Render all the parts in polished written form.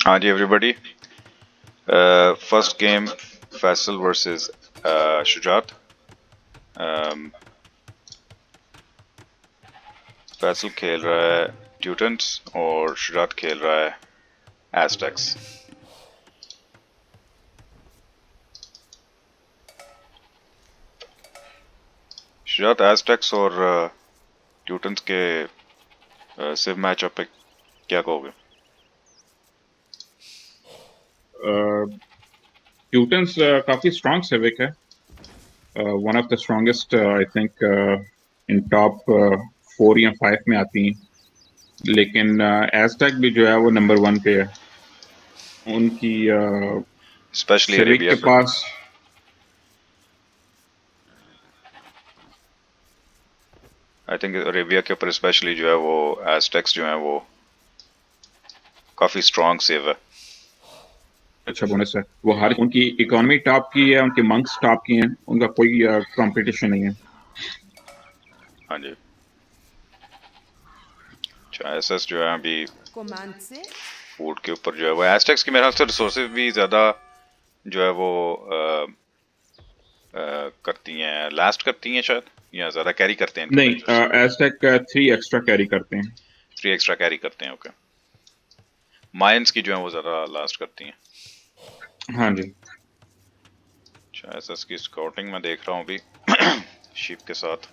हाँ जी everybody. First game Faisal versus Shujaat. Faisal खेल रहा है ट्यूटेंट्स और शुजात खेल रहा है एस्टेक्स। शुजात एस्टेक्स और ट्यूटेंट्स के सिव मैचअप पे क्या कहोगे? ट्यूटन्स काफी स्ट्रॉन्ग सिविक है, one of the strongest I think in top 4 या 5 में आती हैं। लेकिन एजटेक भी जो है वो नंबर 1 पे है। उनकी स्पेशली सिविक अरेबिया के पे। पास आई थिंक अरेबिया के ऊपर स्पेशली जो है वो एस्टेक्स जो है वो काफी स्ट्रॉन्ग सिव है। अच्छा बोनस है। वो हर उनकी इकोनॉमी टॉप की है, उनके मंक्स टॉप की हैं, उनका कोई कंपटीशन नहीं है। हाँ जी। अच्छा एसएस जो है अभी कमांड से फूड के ऊपर जो है वो एस्टेक्स की मेरे ख्याल से रिसोर्सेज भी ज्यादा जो है वो करती हैं, लास्ट करती हैं शायद, या ज्यादा कैरी करते हैं इनके नहीं, विलेजर्स। एजटेक 3 एक्स्ट्रा कैरी करते हैं। 3 एक्स्ट्रा कैरी करते हैं, ओके। मायंस की जो है वो ज्यादा लास्ट करती हैं। हाँ जी। अच्छा एसएस की स्काउटिंग में देख रहा हूँ अभी शीप के साथ।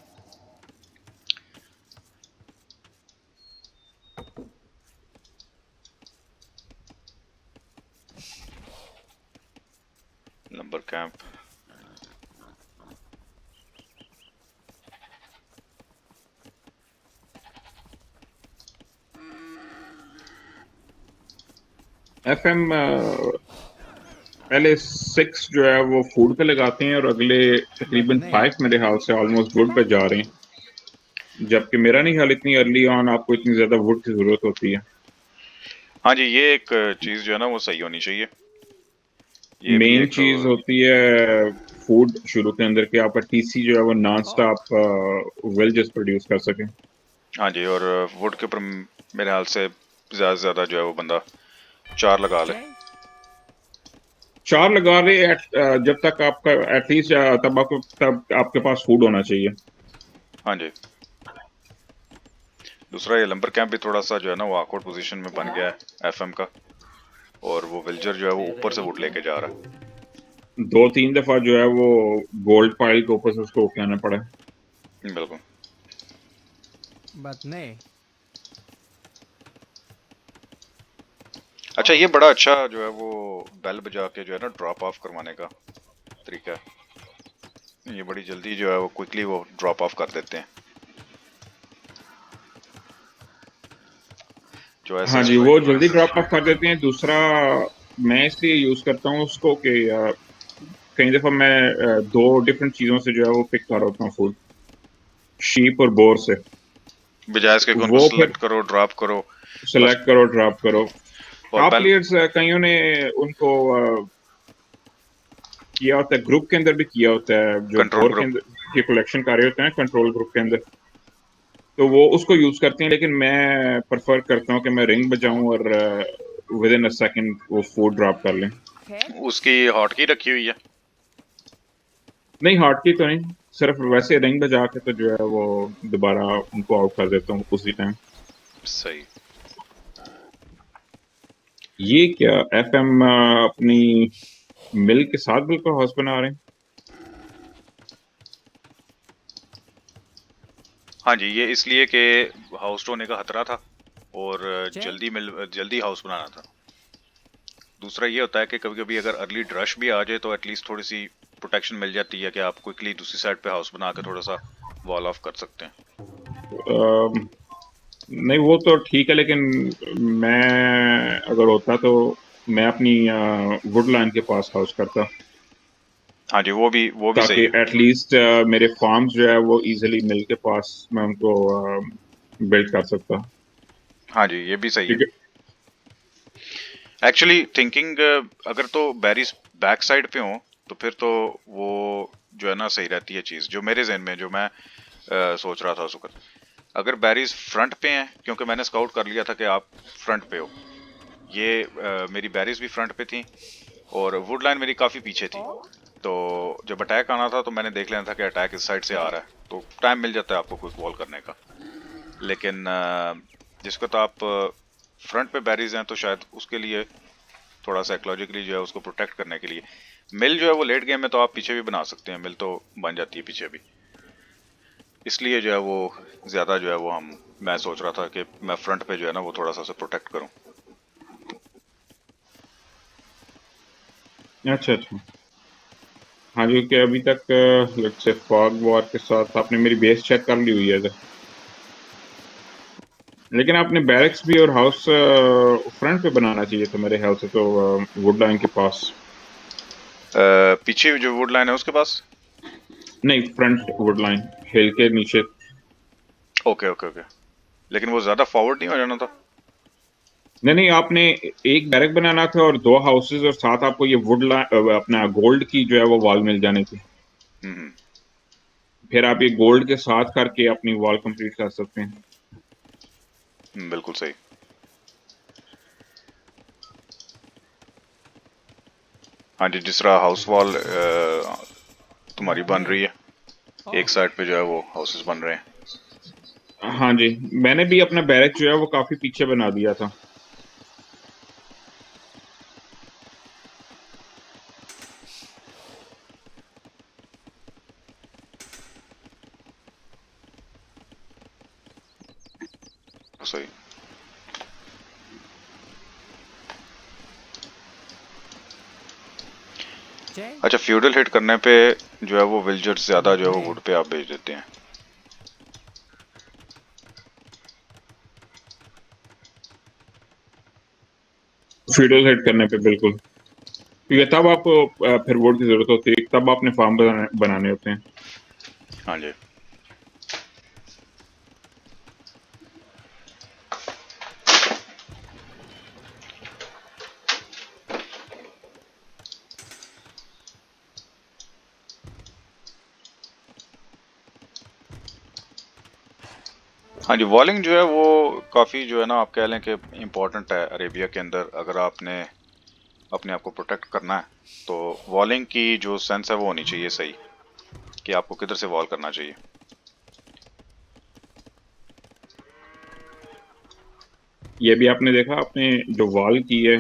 नंबर कैंप एफएम पहले 6 जो है वो फूड पे लगाते हैं और अगले तकरीबन बदने 5 मेरे हाल से ऑलमोस्ट वुड पे जा रहे हैं। जबकि मेरा नहीं ख्याल इतनी अर्ली ऑन आपको इतनी ज्यादा वुड की जरूरत होती है। हाँ जी, ये एक चीज जो है ना वो सही होनी चाहिए। ये भी मेन एक चीज होती है फूड शुरू के अंदर कि आपका टीसी जो है वो नॉन थॉट स्टॉप वेल्जेस प्रोड्यूस कर सके। हाँ जी, और वुड के ऊपर मेरे हाल से ज्यादा से ज्यादा जो है वो बंदा 4 लगा ले। जय 4 लगा रहे जब तक आपका एटलीस्ट तब आपके पास फूड होना चाहिए। हाँ जी। दूसरा ये लंबर कैंप भी थोड़ा सा जो है ना वो awkward पोजीशन में बन क्या गया है एफएम का, और वो विल्जर जो है वो ऊपर से वुड लेके जा रहा है। 2-3 दफा जो है वो गोल्ड पाइल के ऊपर से उसको उठाना पड़ा। बिल्कुल। बदने अच्छा ये बड़ा अच्छा जो है वो बेल बजा के जो है ना ड्रॉप ऑफ करवाने का तरीका है। ये बड़ी जल्दी जो है वो क्विकली वो ड्रॉप ऑफ कर देते हैं जो हाँ एसएस जी, जो है। वो जल्दी ड्रॉप ऑफ कर देते हैं। दूसरा, मैं इसलिए यूज करता हूँ उसको कि कई दफा मैं 2 डिफरेंट चीजों से जो है वो पिक कर रहा होता हूँ फूड, शीप और बोर से। बजाय इसके कि उनको वो फिर सिलेक्ट करो ड्रॉप करो बस। सेलेक्ट करो, ड्रॉप करो। और टॉप बेल प्लेयर्स कईयों ने उनको किया होता है, ग्रुप के अंदर भी किया होता है, जो कंट्रोल बोर के ग्रुप। अंदर की कलेक्शन कर रहे होते हैं कंट्रोल ग्रुप के अंदर, तो वो उसको यूज करते हैं। लेकिन मैं प्रेफर करता हूँ कि मैं रिंग बजाऊं और विद इन अ सेकंड वो फूड ड्रॉप कर लें। हेड उसकी हॉट की रखी हुई है। नहीं, हार्ट की तो नहीं, सिर्फ वैसे रिंग बजा के तो जो है वो दोबारा उनको आउट कर देता हूँ उसी टाइम। सही। ये क्या एफएम अपनी मिल के साथ बिल्कुल हाउस बना रहे हैं। हाँ जी, ये इसलिए कि हाउस होने का खतरा था और जय जल्दी हाउस बनाना था। दूसरा ये होता है कि कभी कभी अगर अर्ली ड्रश भी आ जाए तो एटलीस्ट थोड़ी सी प्रोटेक्शन मिल जाती है कि आप क्विकली दूसरी साइड पे हाउस बना के थोड़ा सा वॉल ऑफ कर सकते हैं। अम, नहीं वो तो ठीक है, लेकिन मैं अगर होता तो मैं अपनी वुडलैंड के पास हाउस करता, हाँ जी, वो भी सही ताकि है। एटलीस्ट मेरे फार्म्स जो है वो इजीली मिल के पास मैं उनको बिल्ड कर सकता। हाँ जी, ये भी सही है। क्योंकि एक्चुअली थिंकिंग अगर तो बैरिस बैक साइड पे हो तो फिर तो वो जो है ना सही रहती है चीज, जो मेरे जहन में जो मैं सोच रहा था उस वक्त। अगर बैरिस फ्रंट पे हैं, क्योंकि मैंने स्काउट कर लिया था कि आप फ्रंट पे हो, ये मेरी बैरीज भी फ्रंट पे थी और वुड लाइन मेरी काफ़ी पीछे थी। तो जब अटैक आना था तो मैंने देख लेना था कि अटैक इस साइड से आ रहा है, तो टाइम मिल जाता है आपको क्विक वॉल करने का। लेकिन जिसको तो आप फ्रंट पे बैरीज हैं तो शायद उसके लिए थोड़ा साइकोलॉजिकली जो है उसको प्रोटेक्ट करने के लिए मिल जो है वो लेट गेम में तो आप पीछे भी बना सकते हैं, मिल तो बन जाती है पीछे भी। इसलिए जो है वो ज़्यादा जो है वो मैं सोच रहा था कि मैं फ्रंट पे जो है ना वो थोड़ा सा उसे प्रोटेक्ट करूं। अच्छा अच्छा। हाँ जी, कि अभी तक लेट्स से फॉग वॉर के साथ आपने मेरी बेस चेक कर ली हुई है इधर। लेकिन आपने बैरक्स भी और हाउस फ्रंट पे बनाना चाहिए था मेरे ख्याल से, तो वुड लाइन के पास। पीछे जो वुड लाइन है उसके पास। नहीं, फ्रंट वुड लाइन, हिल के नीचे। ओके ओके ओके, लेकिन वो ज़्यादा फॉरवर्ड नहीं हो जाना था। नहीं नहीं, आपने एक बैरक बनाना था और दो हाउसेज, और साथ आपको ये वुड लाइन अपना गोल्ड की जो है वो वॉल मिल जानी थी। हम्म। फिर आप ये गोल्ड के साथ करके अपनी वॉल कंप्लीट कर सकते हैं। बिल्कुल सही। हाँ जी, जिस तरह हाउस वॉल तुम्हारी बन रही है, एक साइड पे जो है वो हाउसेस बन रहे हैं। हाँ जी, मैंने भी अपना बैरक जो है वो काफी पीछे बना दिया था। सही। अच्छा, फ्यूडल हिट करने पे जो है वो विल्जर्स ज़्यादा जो है वो वुड पे आप भेज देते हैं। फीडल हेड करने पे बिल्कुल, क्योंकि तब आपको फिर वुड की जरूरत होती है, तब आपने फार्म बनाने होते हैं। हाँ जी। हाँ जी, वॉलिंग जो है वो काफ़ी जो है ना आप कह लें कि इम्पोर्टेंट है अरेबिया के अंदर। अगर आपने अपने आप को प्रोटेक्ट करना है तो वॉलिंग की जो सेंस है वो होनी चाहिए सही, कि आपको किधर से वॉल करना चाहिए। ये भी आपने देखा, आपने जो वॉल की है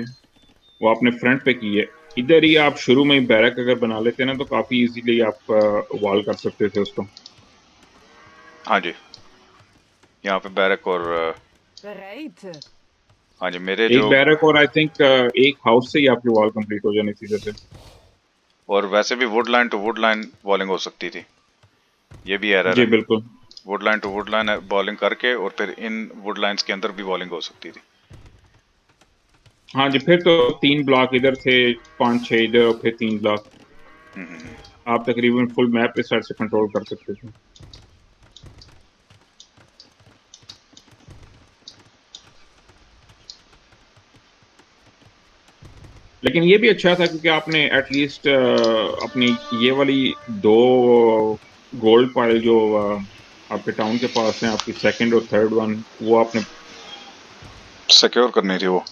वो आपने फ्रंट पे की है। इधर ही आप शुरू में ही बैरक अगर बना लेते ना तो काफी इजीली आप वॉल कर सकते थे उसको। हाँ जी, यहाँ पे बैरक और हाँ जी मेरे एक जो बैरक और आई थिंक एक हाउस से ही आपकी वॉल कंप्लीट हो जानी थी इधर से। और वैसे भी wood line to wood line walling हो सकती थी, ये भी एरर जी है। बिल्कुल। Wood line to wood line bowling करके और फिर इन वुड लाइंस के अंदर भी बॉलिंग हो सकती थी। हाँ जी, फिर तो 3 ब्लॉक इधर थे, 5 6 इधर, और फिर 3 ब्लॉक। हम्म। आप तकरीबन फुल मैप इस साइड से कंट्रोल कर सकते थे। लेकिन ये भी अच्छा था क्योंकि आपने एटलीस्ट अपनी ये वाली दो गोल्ड पाइल जो आपके टाउन के पास है, आपकी सेकंड और थर्ड वन, वो आपने। सिक्योर करनी थी वो।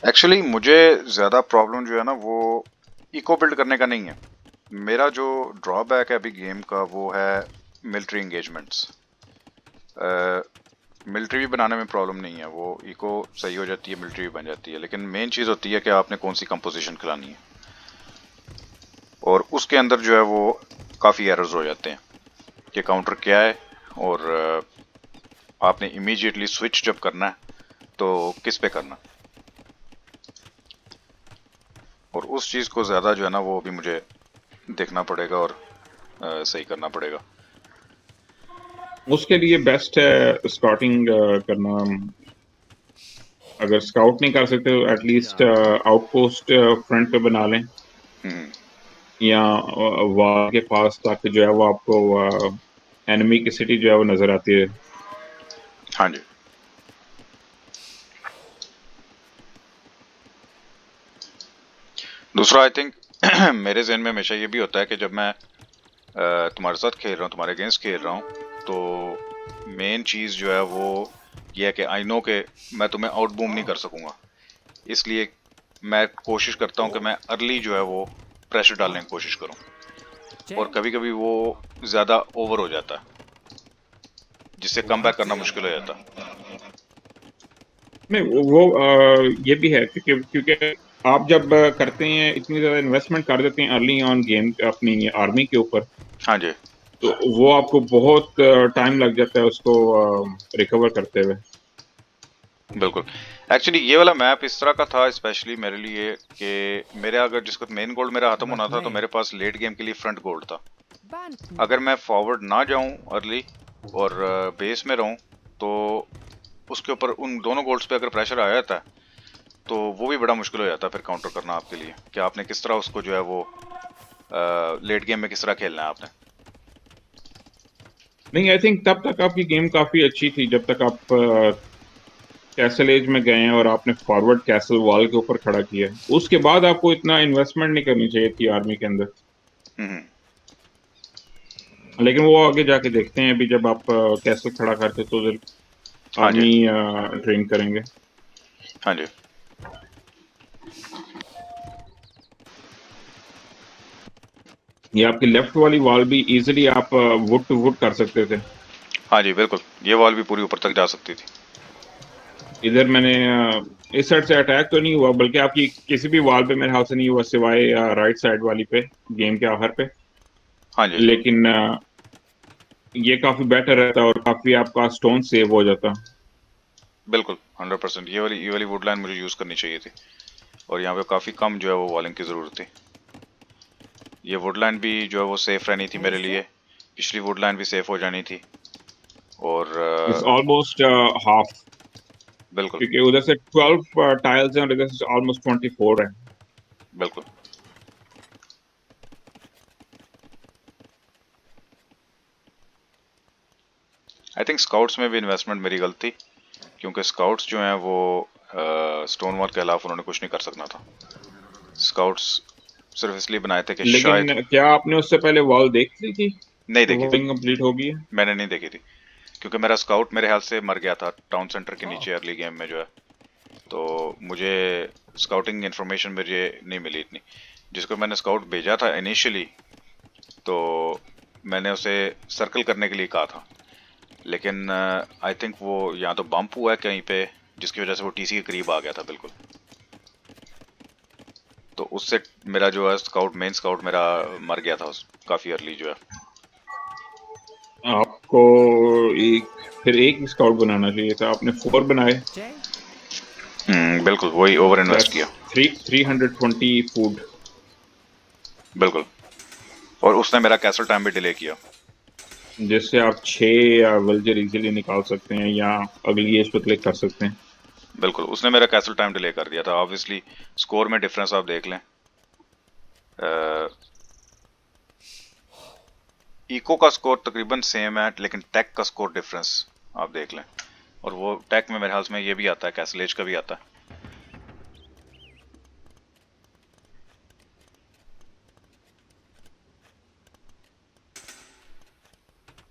एक्चुअली मुझे ज़्यादा प्रॉब्लम जो है ना वो इको बिल्ड करने का नहीं है। मेरा जो ड्रॉबैक है अभी गेम का वो है मिलिट्री इंगेजमेंट्स। मिलिट्री भी बनाने में प्रॉब्लम नहीं है, वो इको सही हो जाती है, मिलिट्री भी बन जाती है, लेकिन मेन चीज़ होती है कि आपने कौन सी कंपोजिशन खिलानी है, और उसके अंदर जो है वो काफ़ी एरर्स हो जाते हैं कि काउंटर क्या है, और आपने इमीडिएटली स्विच जब करना है तो किस पे करना, और उस चीज़ को ज़्यादा जो है ना वो अभी मुझे देखना पड़ेगा और सही करना पड़ेगा। उसके लिए बेस्ट है स्काउटिंग करना। अगर स्काउट नहीं कर सकते तो एटलीस्ट आउटपोस्ट फ्रंट पे बना लें, हम्म। या वॉल के पास, ताकि जो है वो आपको एनिमी की सिटी जो है वो नजर आती है। हाँ जी। दूसरा आई थिंक मेरे जहन में हमेशा ये भी होता है कि जब मैं तुम्हारे साथ खेल रहा हूँ, तुम्हारे अगेंस्ट खेल रहा हूँ, तो मेन चीज़ जो है वो ये है कि आई नो कि मैं तुम्हें आउट बूम नहीं कर सकूंगा, इसलिए मैं कोशिश करता हूँ कि मैं अर्ली जो है वो प्रेशर डालने की कोशिश करूँ, और कभी कभी वो ज़्यादा ओवर हो जाता है जिससे कम बैक करना मुश्किल हो जाता है। नहीं वो ये भी है क्योंकि क्योंकि आप जब करते हैं इतनी ज्यादा इन्वेस्टमेंट कर देते हैं अर्ली ऑन गेम अपनी आर्मी के ऊपर, हाँ जी, तो वो आपको बहुत टाइम लग जाता है उसको रिकवर करते हुए। बिल्कुल। एक्चुअली ये वाला मैप इस तरह का था स्पेशली मेरे लिए कि मेरे अगर जिसको मेन गोल्ड मेरा खत्म होना था तो मेरे पास लेट गेम के लिए फ्रंट गोल्ड था। अगर मैं फॉरवर्ड ना जाऊं अर्ली और बेस में रहूं तो उसके ऊपर उन दोनों गोल्ड्स पे अगर प्रेशर आ जाता है तो वो भी बड़ा मुश्किल हो जाता है फिर काउंटर करना आपके लिए, कि आपने किस तरह उसको जो है वो लेट गेम में किस तरह खेलना है आपने। नहीं, आई थिंक तब तक आपकी गेम काफी अच्छी थी जब तक आप कैसल एज में गए हैं और आपने फॉरवर्ड कैसल वॉल के ऊपर खड़ा किया है। उसके बाद आपको इतना इन्वेस्टमेंट नहीं करनी चाहिए थी आर्मी के अंदर। हम्म। लेकिन वो आगे जाके देखते हैं अभी जब आप कैसल खड़ा करते तो हाँ जी, आर्मी ट्रेन करेंगे। हाँ जी, ये आपकी लेफ्ट वाली वॉल भी इजीली आप वुड टू वुड कर सकते थे। हाँ जी, बिल्कुल। ये वॉल भी पूरी ऊपर तक जा सकती थी। इधर मैंने इस साइड से अटैक तो नहीं हुआ, बल्कि आपकी किसी भी वॉल पे मेरे हाथ से नहीं हुआ सिवाय राइट साइड वाली पे, गेम के आखिर पे। हाँ जी, लेकिन ये काफी बेटर रहता और काफी आपका स्टोन सेव हो जाता। बिल्कुल 100%। ये वाली वुडलाइन मुझे यूज़ करनी चाहिए थी, और यहाँ पे काफ़ी कम जो है वो वॉलिंग की ज़रूरत थी। ये वुडलाइन भी जो है वो सेफ रहनी थी मेरे लिए, पिछली वुडलाइन भी सेफ हो जानी थी। और इट्स ऑलमोस्ट हाफ, बिल्कुल, क्योंकि उधर से 12 टाइल्स हैं और इधर से ऑलमोस्ट 24 है। बिल्कुल। आई थिंक स्काउट्स में भी इन्वेस्टमेंट मेरी गलती, क्योंकि स्काउट्स जो हैं वो स्टोन वॉल के खिलाफ उन्होंने कुछ नहीं कर सकना था। स्काउट्स सिर्फ इसलिए बनाए थे कि शायद। लेकिन क्या आपने उससे पहले वॉल देख ली थी? नहीं देखी थी, वॉलिंग कंप्लीट हो गई है? मैंने नहीं देखी थी, क्योंकि मेरा स्काउट मेरे ख्याल से मर गया था टाउन सेंटर के नीचे अर्ली गेम में जो है। तो मुझे स्काउटिंग इन्फॉर्मेशन मुझे नहीं मिली इतनी। जिसको मैंने स्काउट भेजा था इनिशियली, तो मैंने उसे सर्कल करने के लिए कहा था, लेकिन आई थिंक वो या तो बम्प हुआ है कहीं पे, जिसकी वजह से वो टीसी के करीब आ गया था बिल्कुल। तो उससे मेरा जो है स्काउट, मेन स्काउट मेरा मर गया था काफ़ी अर्ली जो है। आपको फिर एक स्काउट बनाना चाहिए था, आपने 4 बनाए। बिल्कुल, वही ओवर इन्वेस्ट प्लस किया। 320 फूड। बिल्कुल, और उसने मेरा कैसल टाइम भी डिले किया। जिससे आप 6 विल्जर इजीली निकाल सकते हैं या अगली एज पे क्लिक कर सकते हैं। बिल्कुल, उसने मेरा कैसल टाइम डिले कर दिया था। ऑब्वियसली स्कोर में डिफरेंस आप देख लें। इको का स्कोर तकरीबन सेम है, लेकिन टेक का स्कोर डिफरेंस आप देख लें। और वो टेक में मेरे हाल में ये भी आता है, कैसल एज का भी आता है।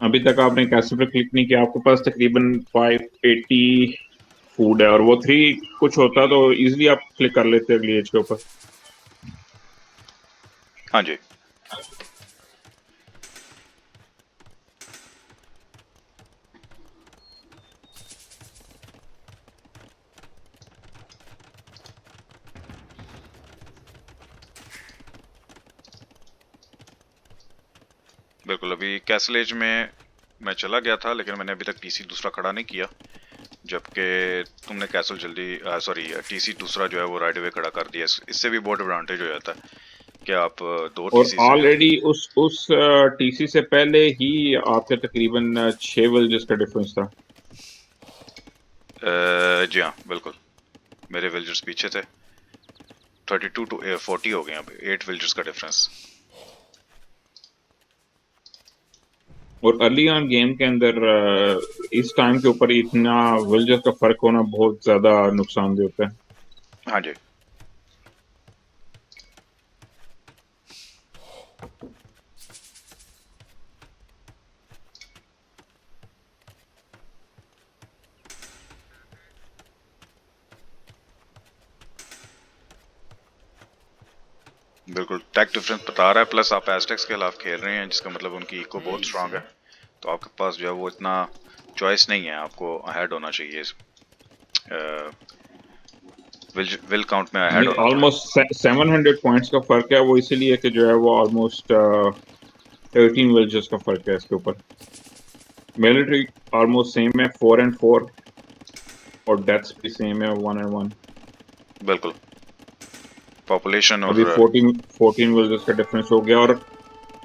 अभी तक आपने कैसे पे क्लिक नहीं किया, आपके पास तकरीबन 580 फूड है और वो 3 कुछ होता तो इजीली आप क्लिक कर लेते अगली एज के ऊपर। हाँ जी, बिल्कुल। अभी कैसल एज में मैं चला गया था, लेकिन मैंने अभी तक टीसी दूसरा खड़ा नहीं किया, जबकि तुमने कैसल जल्दी, सॉरी, टीसी दूसरा जो है वो राइट अवे खड़ा कर दिया। इससे भी बहुत एडवांटेज हो जाता है कि आप दो और टीसी से जो। ऑलरेडी उस टीसी से पहले ही आपके तकरीबन 6 विल्जर्स का डिफरेंस था। जी हाँ, बिल्कुल। मेरे विल्जर्स पीछे थे। 32 टू 40 हो गए, अब 8 विल्जर्स का डिफरेंस। और अर्ली ऑन गेम के अंदर इस टाइम के ऊपर इतना विल्जर्स का फर्क होना बहुत ज्यादा नुकसानदेह होता है। हाँ जी, बिल्कुल टैक डिफरेंस बता रहा है, प्लस आप एस्टेक्स के खिलाफ खेल रहे हैं जिसका मतलब उनकी इको बहुत स्ट्रांग है, तो आपके पास जो है वो इतना चॉइस नहीं है, आपको अहेड होना चाहिए, विल काउंट में अहेड नहीं, होना चाहिए। ऑलमोस्ट 700 पॉइंट्स का फर्क है, वो इसीलिए कि जो है वो ऑलमोस्ट 13 विलेजेस का फर्क है इसके ऊपर। मिलिट्री ऑलमोस्ट सेम है, 4 and 4, और डेथ्स भी सेम है, 1 and 1। बिल्कुल पॉपुलेशन अभी और 14 विलेजेस का डिफरेंस हो गया, और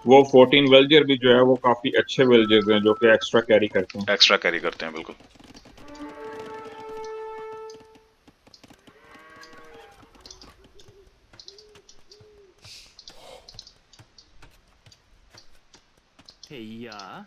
वो 14 विलेजर भी जो है वो काफी अच्छे विलेजेस हैं जो कि एक्स्ट्रा कैरी करते हैं। एक्स्ट्रा कैरी करते हैं। बिल्कुल हेया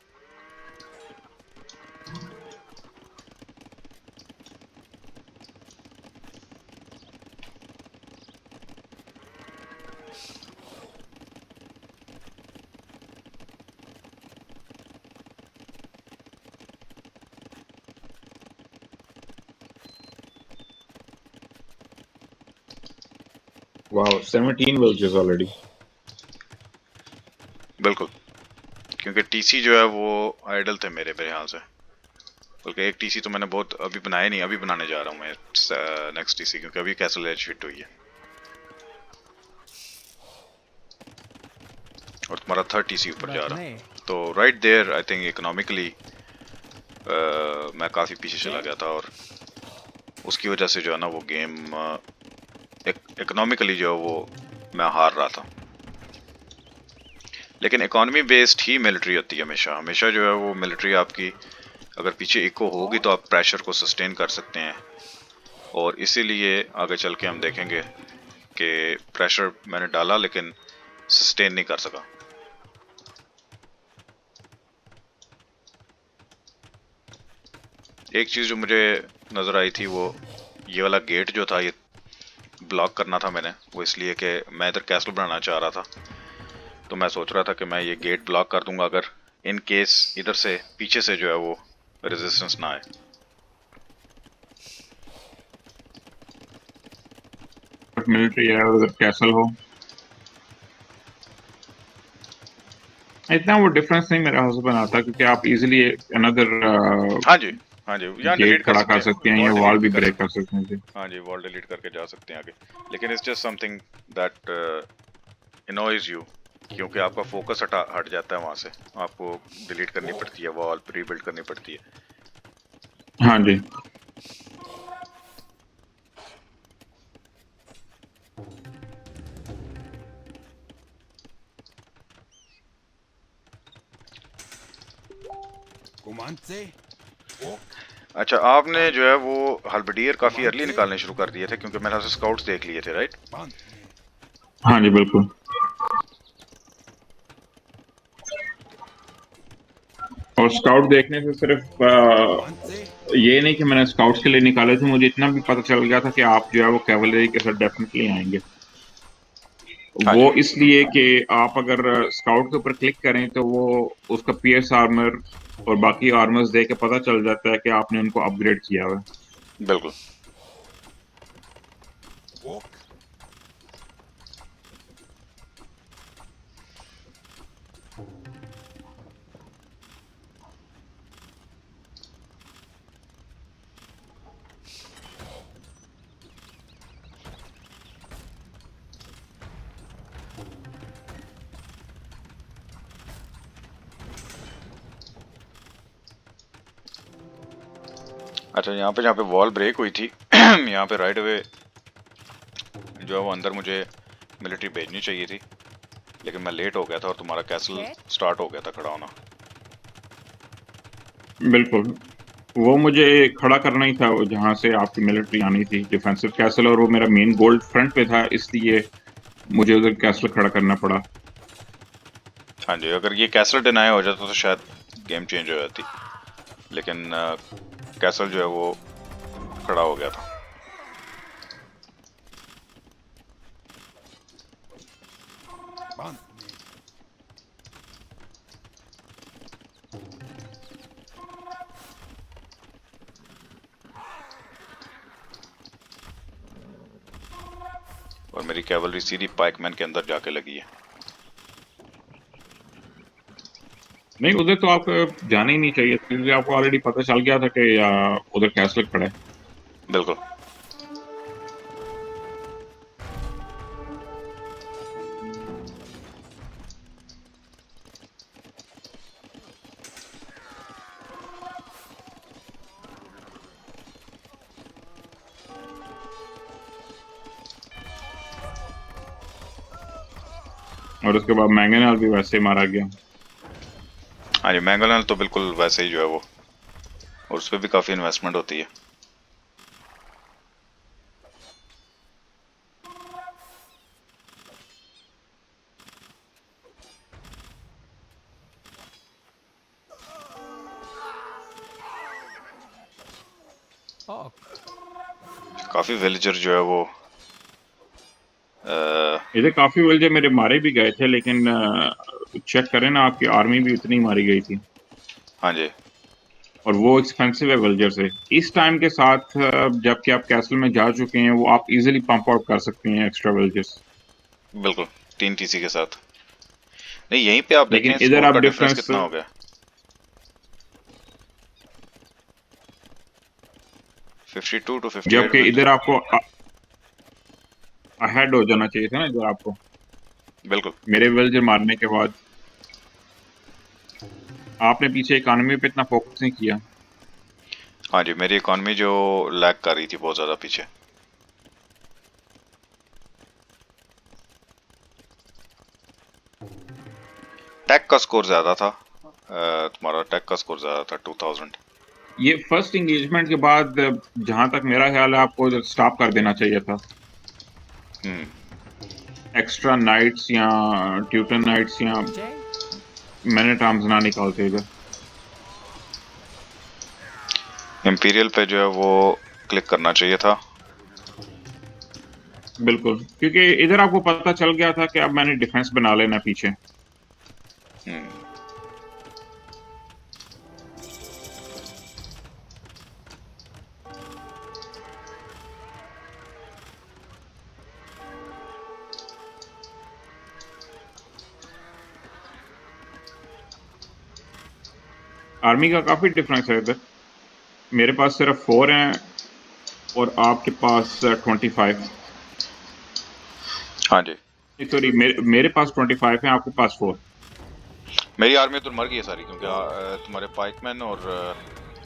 वाह, 17 विलेजेस ऑलरेडी। बिल्कुल, क्योंकि टीसी जो है वो आइडल थे मेरे ख्याल से, बल्कि एक टीसी तो मैंने बहुत अभी बनाया नहीं, अभी बनाने जा रहा हूँ मैं नेक्स्ट टीसी, क्योंकि अभी कैसल एज फिट हुई है और तुम्हारा थर्ड टीसी ऊपर जा रहा, तो right there I think economically मैं काफ़ी पीछे चला गया था, और उसकी वजह से जो है ना वो गेम इकोनॉमिकली जो है वो मैं हार रहा था। लेकिन इकोनॉमी बेस्ड ही मिलिट्री होती है हमेशा, हमेशा जो है वो मिलिट्री आपकी अगर पीछे इको होगी तो आप प्रेशर को सस्टेन कर सकते हैं, और इसीलिए आगे चल के हम देखेंगे कि प्रेशर मैंने डाला लेकिन सस्टेन नहीं कर सका। एक चीज़ जो मुझे नज़र आई थी वो ये वाला गेट जो था, ये ब्लॉक करना था मैंने, वो इसलिए कि मैं इधर कैसल बनाना चाह रहा था, तो मैं सोच रहा था कि मैं ये गेट ब्लॉक कर दूंगा अगर इन केस इधर से पीछे से जो है वो रेजिस्टेंस ना आए। मिलिट्री है, उधर कैसल हो, इतना वो डिफरेंस नहीं मेरा हाउस बनाता, क्योंकि आप इजीली अनदर हाँ जी, हाँ जी, यहाँ गेट डिलीट कर खड़ा सकते कर हैं, सकते हैं या वॉल वॉल डिलीट भी भी कर ब्रेक सकते कर हैं। सकते हैं जी। हाँ जी, वॉल डिलीट करके जा सकते हैं आगे, लेकिन it's just something that annoys you, क्योंकि आपका फोकस हट जाता है वहाँ से, आपको डिलीट करनी पड़ती है, वॉल रीबिल्ड करनी पड़ती है। हाँ जी। अच्छा, आपने जो है वो हल्बडियर काफ़ी अर्ली निकालने शुरू कर दिए थे, क्योंकि मैंने आपसे स्काउट्स देख लिए थे, राइट? हाँ जी बिल्कुल, और स्काउट देखने से सिर्फ ये नहीं कि मैंने स्काउट्स के लिए निकाले थे, मुझे इतना भी पता चल गया था कि आप जो है वो कैवलरी के साथ डेफिनेटली आएंगे। हाँ वो जी, इसलिए कि आप अगर स्काउट के ऊपर क्लिक करें तो वो उसका पीएस आर्मर और बाकी आर्मर्स देख के पता चल जाता है कि आपने उनको अपग्रेड किया हुआ है। बिल्कुल। अच्छा, यहाँ पे जहाँ पे वॉल ब्रेक हुई थी यहाँ पे राइट अवे जो है वो अंदर मुझे मिलिट्री भेजनी चाहिए थी, लेकिन मैं लेट हो गया था और तुम्हारा कैसल स्टार्ट हो गया था खड़ा होना। बिल्कुल, वो मुझे खड़ा करना ही था, वो जहां से आपकी मिलिट्री आनी थी, डिफेंसिव कैसल, और वो मेरा मेन गोल्ड फ्रंट पे था, इसलिए मुझे उधर कैसल खड़ा करना पड़ा। हाँ जी, अगर ये कैसल डिनाई हो जाता तो शायद गेम चेंज हो जाती, लेकिन कैसल जो है वो खड़ा हो गया था। और मेरी कैवलरी सीधी पाइकमैन के अंदर जाके लगी है। नहीं, उधर तो आप जाना ही नहीं चाहिए, क्योंकि आपको ऑलरेडी पता चल गया था कि उधर कैसल खड़ा है। बिल्कुल। और उसके बाद मैंगनल भी वैसे मारा गया। हाँ जी, मैंगोनल तो बिल्कुल वैसे ही जो है वो, और उस पर भी काफ़ी इन्वेस्टमेंट होती है। काफ़ी विलेजर जो है वो इधर काफी विलेजर मेरे मारे भी गए थे, लेकिन चेक करें ना, आपकी आर्मी भी उतनी मारी गई थी। हाँ जी, और वो एक्सपेंसिव है विलेजर से। इस टाइम के साथ जबकि आप कैसल में जा चुके हैं, वो आप इजीली पंप आउट कर सकते हैं एक्स्ट्रा विलेजर्स। बिल्कुल 3 टीसी के साथ। नहीं, यहीं पे आप लेकिन देखें इधर स्कोर आप का डिफरेंस डिफरेंस, कितना हो गया। 52 टू 58 जबकि में तो। इधर आपको अहेड हो जाना चाहिए था ना इधर आपको, बिल्कुल। मेरे विलेजर मारने के बाद। आपने पीछे इकोनॉमी पे इतना फोकस नहीं किया। हाँ जी, मेरी इकॉनमी जो लैग कर रही थी बहुत ज़्यादा पीछे। टेक का स्कोर ज़्यादा था, तुम्हारा टेक का स्कोर ज़्यादा था 2000। ये फर्स्ट एंगेजमेंट के बाद जहां तक मेरा ख्याल है, आपको स्टॉप कर देना चाहिए था। हम्म। एक्स्ट्रा नाइट्स या ट्यूटर नाइट्स या मैनेट आर्म्स ना निकालते इधर। इंपीरियल पे जो है वो क्लिक करना चाहिए था। बिल्कुल, क्योंकि इधर आपको पता चल गया था कि अब मैंने डिफेंस बना लेना पीछे। हम्म। आर्मी का काफी डिफरेंस है इधर। मेरे पास सिर्फ 4 हैं और आपके पास 25। हाँ जी, सॉरी, मेरे पास 25 हैं, आपके पास 4। मेरी आर्मी तो मर गई है सारी, क्योंकि तुम्हारे पाइकमैन और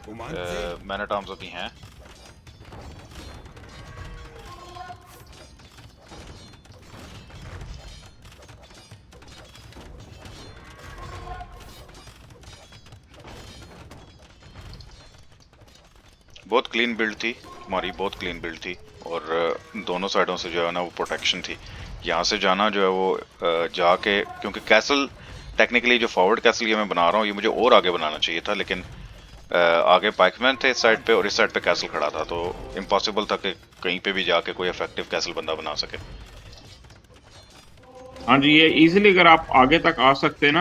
मैन एट आर्म्स अभी हैं। बहुत क्लीन बिल्ड थी तुम्हारी, बहुत क्लीन बिल्ड थी। और दोनों साइडों से जो है ना वो प्रोटेक्शन थी। यहाँ से जाना जो है वो जाके, क्योंकि कैसल टेक्निकली जो फॉरवर्ड कैसल ये मैं बना रहा हूँ, ये मुझे और आगे बनाना चाहिए था, लेकिन आगे पाइकमैन थे इस साइड पे और इस साइड पे कैसल खड़ा था, तो इम्पॉसिबल था कि कहीं पे भी जाके कोई इफेक्टिव कैसल बंदा बना सके। हाँ जी, ये इजीली अगर आप आगे तक आ सकते ना,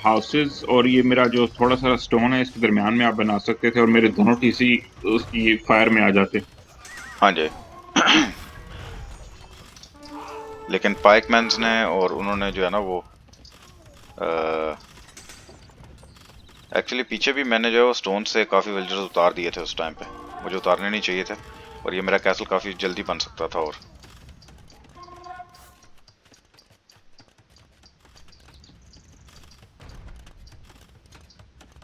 हाउसेस और ये मेरा जो थोड़ा सा स्टोन है इसके दरमियान में आप बना सकते थे, और मेरे दोनों टीसी उसकी फायर में आ जाते। हाँ जी। लेकिन पाइकमैन्स ने और उन्होंने जो है ना वो एक्चुअली पीछे भी मैंने जो है वो स्टोन से काफ़ी विलेजर्स उतार दिए थे उस टाइम पे। मुझे उतारने नहीं चाहिए थे, और ये मेरा कैसल काफ़ी जल्दी बन सकता था। और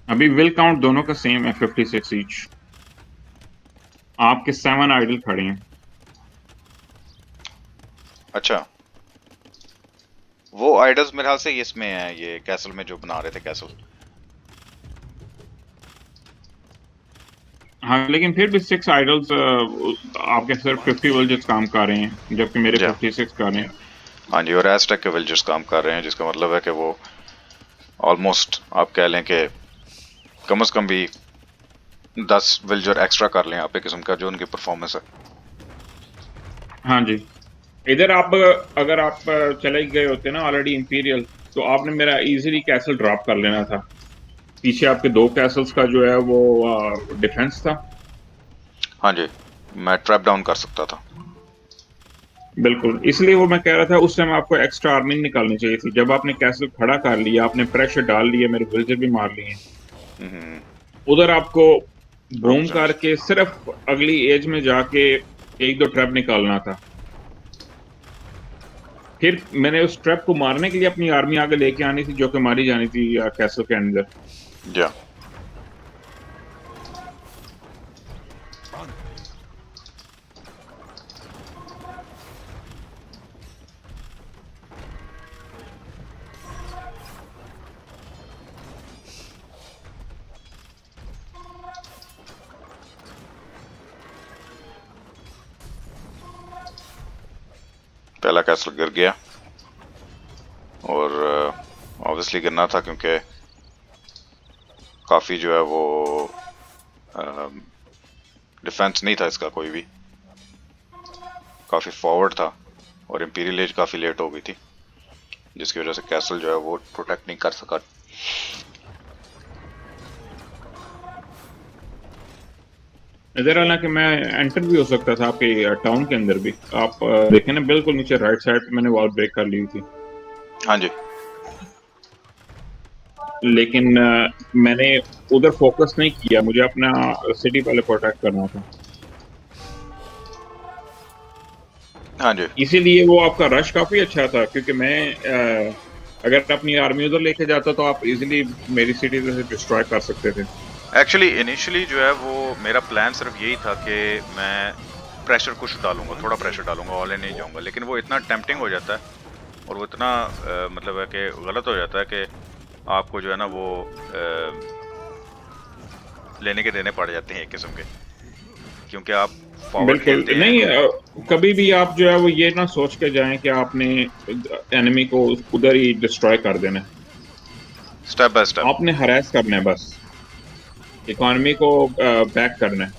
अभी विल काउंट दोनों का सेम है, 56 ईच। आपके 7 आइडल खड़े हैं। अच्छा, वो आइडल्स मेरे ख्याल से ये इसमें है, ये कैसल में जो बना रहे थे कैसल। हाँ, लेकिन फिर भी 6 आइडल्स, आपके सिर्फ 50 विलेजर्स काम कर रहे हैं, जबकि मेरे जी 56 कर रहे हैं। हाँ जी, और एजटेक के विलेजर्स काम कर रहे हैं, जिसका मतलब है कि वो ऑलमोस्ट आप कह लें कि कम से कम भी 10 विलेजर एक्स्ट्रा कर लें आप, एक किस्म का जो उनकी परफॉर्मेंस है। हाँ जी, इधर आप अगर आप चले गए होते ना ऑलरेडी इंपीरियल, तो आपने मेरा इजीली कैसल ड्रॉप कर लेना था। पीछे आपके 2 कैसल्स का जो है वो डिफेंस था। हाँ जी, मैं ट्रैप डाउन कर सकता था। बिल्कुल, इसलिए वो मैं कह रहा था उस टाइम आपको एक्स्ट्रा आर्मी निकालनी चाहिए थी। जब आपने कैसल खड़ा कर लिया, आपने प्रेशर डाल लिया, मेरे विलेजर भी मार लिए, हम्म, उधर आपको रुक बूम जाना। करके सिर्फ अगली एज में जाके 1-2 ट्रैप निकालना था। फिर मैंने उस ट्रैप को मारने के लिए अपनी आर्मी आगे लेके आनी थी, जो कि मारी जानी थी कैसल के अंदर। या पहला कैसल गिर गया, और ऑब्वियसली गिरना था क्योंकि काफ़ी जो है वो डिफेंस नहीं था इसका कोई भी, काफ़ी फॉरवर्ड था, और इंपीरियल एज काफ़ी लेट हो गई थी, जिसकी वजह से कैसल जो है वो प्रोटेक्ट नहीं कर सका। इधर हालांकि मैं एंटर भी हो सकता था आपके टाउन के अंदर भी। आप देखें ना, बिल्कुल नीचे राइट साइड पे मैंने वॉल ब्रेक कर ली थी, हाँ जी। लेकिन मैंने उधर फोकस नहीं किया। मुझे अपना सिटी पहले प्रोटेक्ट करना था, हाँ जी। इसीलिए वो आपका रश काफी अच्छा था। क्योंकि मैं अगर अपनी आर्मी उधर लेके जाता तो आप इजीली मेरी सिटी से डिस्ट्रॉय कर सकते थे। एक्चुअली इनिशियली जो है वो मेरा प्लान सिर्फ यही था कि मैं प्रेशर कुछ डालूंगा, थोड़ा प्रेशर डालूंगा, ऑल इन नहीं जाऊंगा, लेकिन वो इतना टेम्पटिंग हो जाता है और वो इतना मतलब है कि गलत हो जाता है कि आपको जो है ना वो लेने के देने पड़ जाते हैं एक किस्म के, क्योंकि आप फॉरवर्ड बिल्कुल खेलते हैं। नहीं, कभी भी आप जो है वो ये ना सोच के जाएं कि आपने एनिमी को उधर ही डिस्ट्रॉय कर देना है। Step by step. आपने हरास करना है, बस इकोनॉमी को बैक करना है।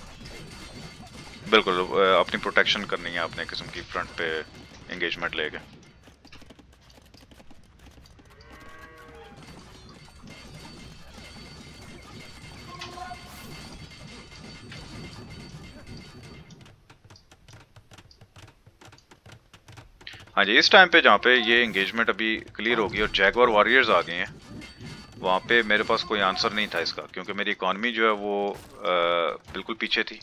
बिल्कुल अपनी प्रोटेक्शन करनी है, अपने किस्म की फ्रंट पे एंगेजमेंट लेके। हाँ जी, इस टाइम पे जहाँ पे ये एंगेजमेंट अभी क्लियर होगी और जैगवार वॉरियर्स आ गए हैं, वहाँ पे मेरे पास कोई आंसर नहीं था इसका, क्योंकि मेरी इकॉनमी जो है वो बिल्कुल पीछे थी,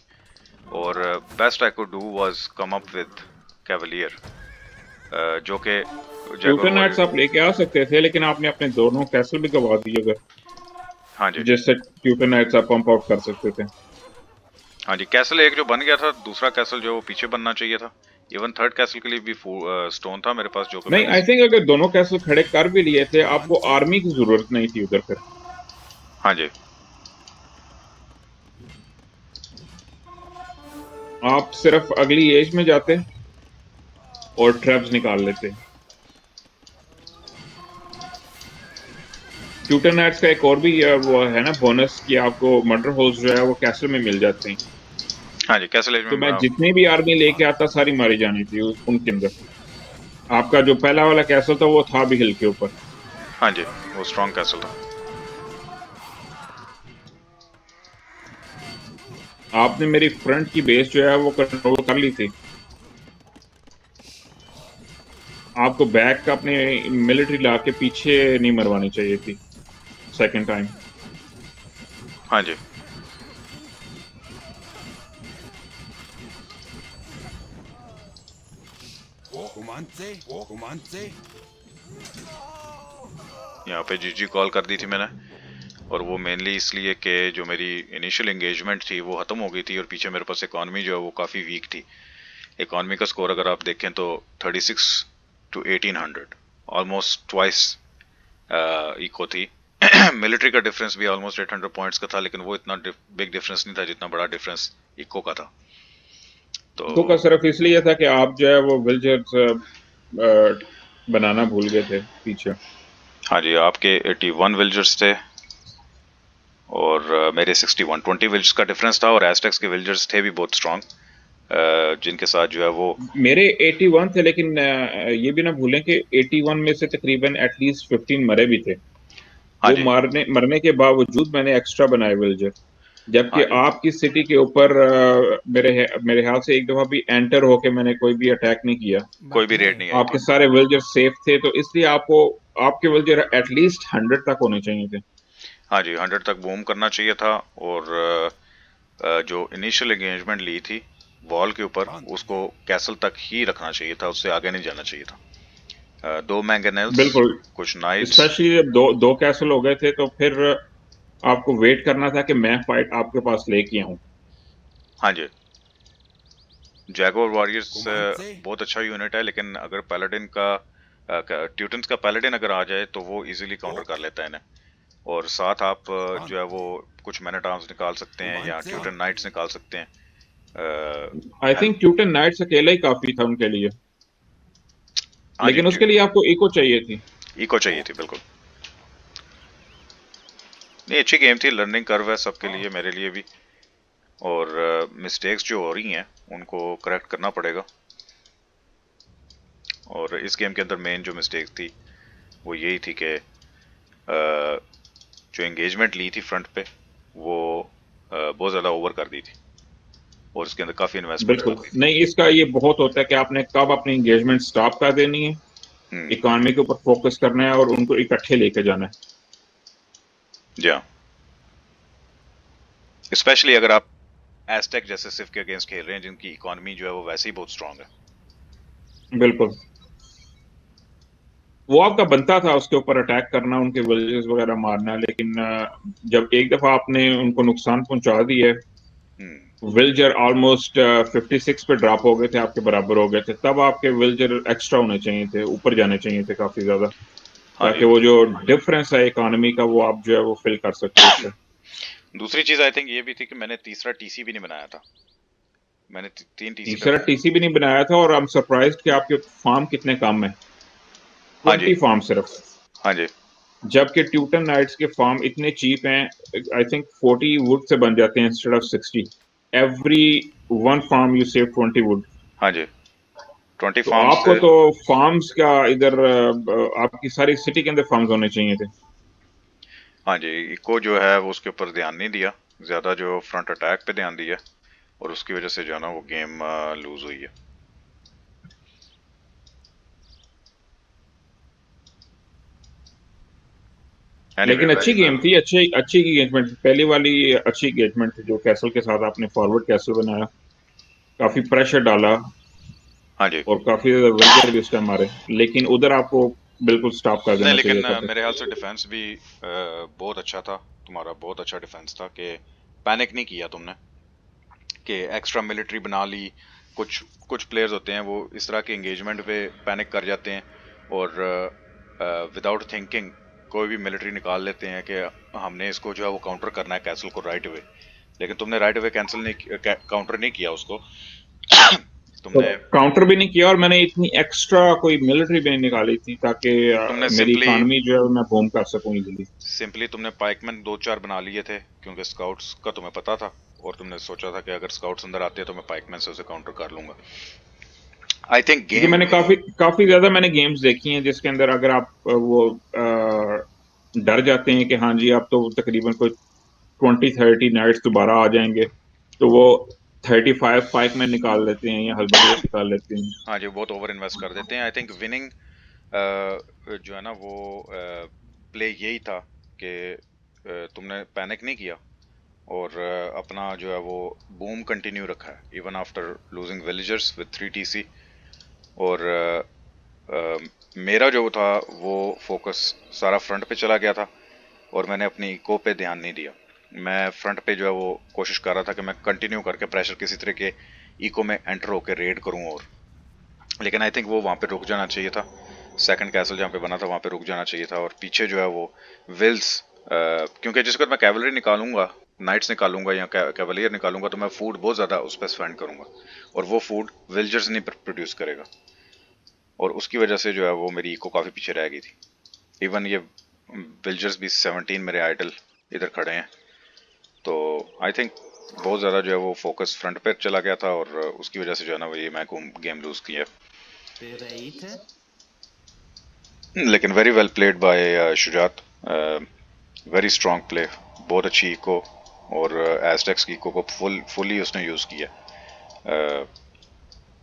और best I could do was come up with Cavalier, जो कि जैगवार ट्यूटरनाइट्स वॉरियर। आप लेके आ सकते थे, लेकिन आपने अपने दोनों कैसल भी गवा दिए उधर, हाँ जी। जिससे ट्यूटरनाइट्स आप पंप आउट कर सकते थे। हाँ जी, कैसल एक जो बन गया था, दूसरा कैसल जो पीछे बनना चाहिए था, इवन थर्ड कैसल के लिए भी स्टोन था मेरे पास, जो कि नहीं, मैंने। आई थिंक अगर दोनों कैसल खड़े कर भी लिए थे, आपको आर्मी की जरूरत नहीं थी उधर फिर। हाँ जी। आप सिर्फ अगली एज में जाते और ट्रैप्स निकाल लेते। ट्यूटरनाइट्स का एक और भी वो है ना बोनस, कि आपको मर्डर होल्स जो है वो कैसल में मिल जाते हैं। हाँ जी, कैसल एज तो में मैं जितनी भी आर्मी लेके आता सारी मारी जानी थी उनके अंदर। आपका जो पहला वाला कैसल था वो था भी हिल के ऊपर। हाँ जी, वो स्ट्रॉन्ग कैसल था। आपने मेरी फ्रंट की बेस जो है वो कंट्रोल कर ली थी। आपको बैक का अपने मिलिट्री ला के पीछे नहीं मरवानी चाहिए थी सेकंड टाइम। हाँ जी। यहाँ पे जीजी कॉल कर दी थी मैंने, और वो मेनली इसलिए कि जो मेरी इनिशियल एंगेजमेंट थी वो ख़त्म हो गई थी, और पीछे मेरे पास इकॉनमी जो है वो काफ़ी वीक थी। इकॉनमी का स्कोर अगर आप देखें तो 36 to 1800, ऑलमोस्ट ट्वाइस इको थी। मिलिट्री का डिफरेंस भी ऑलमोस्ट 800 पॉइंट्स का था, लेकिन वो इतना बिग डिफरेंस नहीं था जितना बड़ा डिफरेंस इको का था। तो तो का सिर्फ इसलिए था कि आप जो है वो विलेजर्स बनाना भूल गए थे पीछे। हाँ जी, आपके 81 विल्जर्स थे और मेरे 61, 20 विल्जर्स का डिफरेंस था, और एस्टेक्स के विल्जर्स थे भी बहुत स्ट्रांग, जिनके साथ जो है वो। मेरे 81 थे, लेकिन ये भी ना भूलें कि 81 में से तकरीबन एटलीस्ट 15 मरे भी थे। हाँ वो जी। मरने के बावजूद मैंने एक्स्ट्रा बनाए विलेजर। जबकि हाँ जी, आपकी सिटी के ऊपर मेरे ख्याल से एक दफा भी एंटर होके मैंने कोई भी अटैक नहीं किया। कोई भी रेड नहीं आई थी। आपके सारे विलेजर सेफ थे, तो इसलिए आपको आपके विलेजर एटलीस्ट 100 तक होने चाहिए थे। हाँ जी, 100 तक बूम करना चाहिए था। और जो इनिशियल एंगेजमेंट ली थी वॉल के ऊपर, उसको कैसल तक ही रखना चाहिए था, उससे आगे नहीं जाना चाहिए था। दो मैंगनेल्स, बिल्कुल। कुछ नाइट्स। स्पेशली जब दो दो कैसल हो गए थे तो फिर आपको वेट करना था कि मैं फाइट आपके पास लेके आऊं। हाँ जी, जैगोर वॉरियर्स बहुत अच्छा यूनिट है, लेकिन अगर पैलेडिन का ट्यूटन्स का पैलेडिन अगर आ जाए तो वो इजीली काउंटर कर लेता है इन्हें। और साथ आप जो है वो कुछ मैन एट आर्म्स निकाल सकते हैं या ट्यूटन नाइट्स निकाल सकते हैं। I help. थिंक ट्यूटन नाइट्स अकेला ही काफी था उनके लिए, हाँ जी, लेकिन उसके लिए आपको इको चाहिए थी। इको चाहिए थी बिल्कुल। नहीं, अच्छी गेम थी, लर्निंग कर्व है सबके लिए, मेरे लिए भी। और मिस्टेक्स जो हो रही हैं उनको करेक्ट करना पड़ेगा। और इस गेम के अंदर मेन जो मिस्टेक थी वो यही थी कि जो एंगेजमेंट ली थी फ्रंट पे वो बहुत ज़्यादा ओवर कर दी थी, और इसके अंदर काफ़ी इन्वेस्टमेंट बिल्कुल कर दी थी। नहीं, इसका ये बहुत होता है कि आपने कब अपनी एंगेजमेंट स्टॉप कर देनी है, हम्म। इकोनॉमी के ऊपर फोकस करना है और उनको इकट्ठे लेके जाना है। जी हाँ, स्पेशली अगर आप एस्टेक जैसे सिर्फ के अगेंस्ट खेल रहे हैं जिनकी इकोनॉमी जो है वो वैसे ही बहुत स्ट्रांग है। बिल्कुल। वो आपका बनता था उसके ऊपर अटैक करना, उनके विलेजेस वगैरह मारना, लेकिन जब एक दफा आपने उनको नुकसान पहुंचा दिया है, हम्म। विल्जर ऑलमोस्ट 56 पे ड्रॉप हो गए थे, आपके बराबर हो गए थे, तब आपके विल्जर एक्स्ट्रा होने चाहिए थे, ऊपर जाने चाहिए थे काफी ज्यादा, हाँ जी। ताकि वो जो डिफरेंस है इकोनॉमी का वो आप जो है वो फिल कर सकते उससे। दूसरी चीज आई थिंक ये भी थी कि मैंने तीसरा टीसी भी नहीं बनाया था। मैंने तीन टीसी पे तीसरा बनाया। टीसी भी नहीं बनाया था, और आई एम सरप्राइज्ड कि आपके फार्म कितने कम है। हाँ जी। 20 फार्म सिर्फ, हाँ जी। जबकि ट्यूटन नाइट्स के फार्म इतने चीप हैं। आई थिंक 40 वुड से बन जाते हैं instead of 60। Every one farm you save 20 wood. हाँ जी, 20 तो फार्म आपको से। तो फार्म्स का इधर आपकी सारी सिटी के अंदर फार्म्स होने चाहिए थे। हाँ जी, इको जो है वो उसके ऊपर ध्यान नहीं दिया, ज्यादा जो फ्रंट अटैक पे ध्यान दिया, और उसकी वजह से जो है ना वो गेम लूज हुई है। एनीवे लेकिन अच्छी वेरी गेम वेल। थी, अच्छी अच्छी एंगेजमेंट, पहली वाली अच्छी एंगेजमेंट थी जो कैसल के साथ आपने फॉरवर्ड कैसल बनाया, काफी प्रेशर डाला, हाँ जी। और काफी ज्यादा विल्जर भी उस टाइम मारे, लेकिन उधर आपको बिल्कुल स्टॉप कर नहीं, देना चाहिए लेकिन था फिर। मेरे ख्याल से डिफेंस भी बहुत अच्छा था। तुम्हारा बहुत अच्छा डिफेंस था कि पैनिक नहीं किया तुमने, कि एक्स्ट्रा मिलिट्री बना ली। कुछ कुछ प्लेयर्स होते हैं वो इस तरह के एंगेजमेंट पे पैनिक कर जाते हैं, और विदाउट थिंकिंग कोई भी मिलिट्री निकाल लेते हैं कि हमने इसको जो है वो काउंटर करना है कैसल को राइट अवे। लेकिन तुमने राइट अवे कैंसिल नहीं, काउंटर नहीं किया उसको। तो तुमने काउंटर भी नहीं किया, और मैंने इतनी एक्स्ट्रा कोई मिलिट्री भी नहीं निकाली थी ताकि तुमने मेरी सिंपली इकॉनमी जो है वो मैं बूम कर सकूं इजीली। सिंपली तुमने पाइकमैन दो चार बना लिए थे, क्योंकि स्काउट्स का तुम्हें पता था, और तुमने सोचा था कि अगर स्काउट्स अंदर आते हैं तो मैं पाइकमैन से उसे काउंटर कर लूंगा। आई थिंक क्योंकि गेम। मैंने काफी काफी ज्यादा मैंने गेम्स देखी हैं जिसके अंदर अगर आप डर जाते हैं कि हाँ जी आप तो तकरीबन कोई 20-30 नाइट्स दोबारा आ जाएंगे, तो वो 35 पाइक में निकाल लेते हैं या हल्बडिया निकाल लेते हैं। हाँ जी, बहुत ओवर इन्वेस्ट कर देते हैं। आई थिंक विनिंग जो है ना वो प्ले यही था कि तुमने पैनिक नहीं किया, और अपना जो है वो बूम कंटिन्यू रखा है even after losing villagers with 3 TC. और मेरा जो था वो फोकस सारा फ्रंट पे चला गया था, और मैंने अपनी इको पे ध्यान नहीं दिया। मैं फ्रंट पे जो है वो कोशिश कर रहा था कि मैं कंटिन्यू करके प्रेशर किसी तरह के इको में एंटर होकर रेड करूं। और लेकिन आई थिंक वो वहाँ पे रुक जाना चाहिए था। सेकंड कैसल जहाँ पे बना था वहाँ पे रुक जाना चाहिए था, और पीछे जो है वो विल्स, क्योंकि जिसके बाद मैं कैवलरी निकालूंगा, नाइट्स निकालूंगा या कैवलियर निकालूंगा, तो मैं फूड बहुत ज़्यादा उस पर स्पेंड करूंगा, और वो फूड विल्जर्स नहीं प्रोड्यूस करेगा। और उसकी वजह से जो है वो मेरी इको काफ़ी पीछे रह गई थी। इवन ये विल्जर्स भी 17 मेरे आइडल इधर खड़े हैं। तो आई थिंक बहुत ज़्यादा जो है वो फोकस फ्रंट पे चला गया था, और उसकी वजह से जो है ना वो ये मैं गेम लूज किया। लेकिन very well played by Shujaat, very strong play, बहुत अच्छी इको, और एज़टेक्स की को फुली उसने यूज़ किया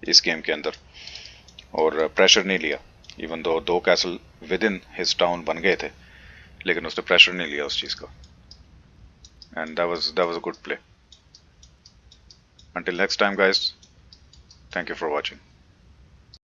इस गेम के अंदर, और प्रेशर नहीं लिया। Even though castle with in his town बन गए थे, लेकिन उसने प्रेशर नहीं लिया उस चीज़ का। And that was a good play. Until next time guys, thank you for watching.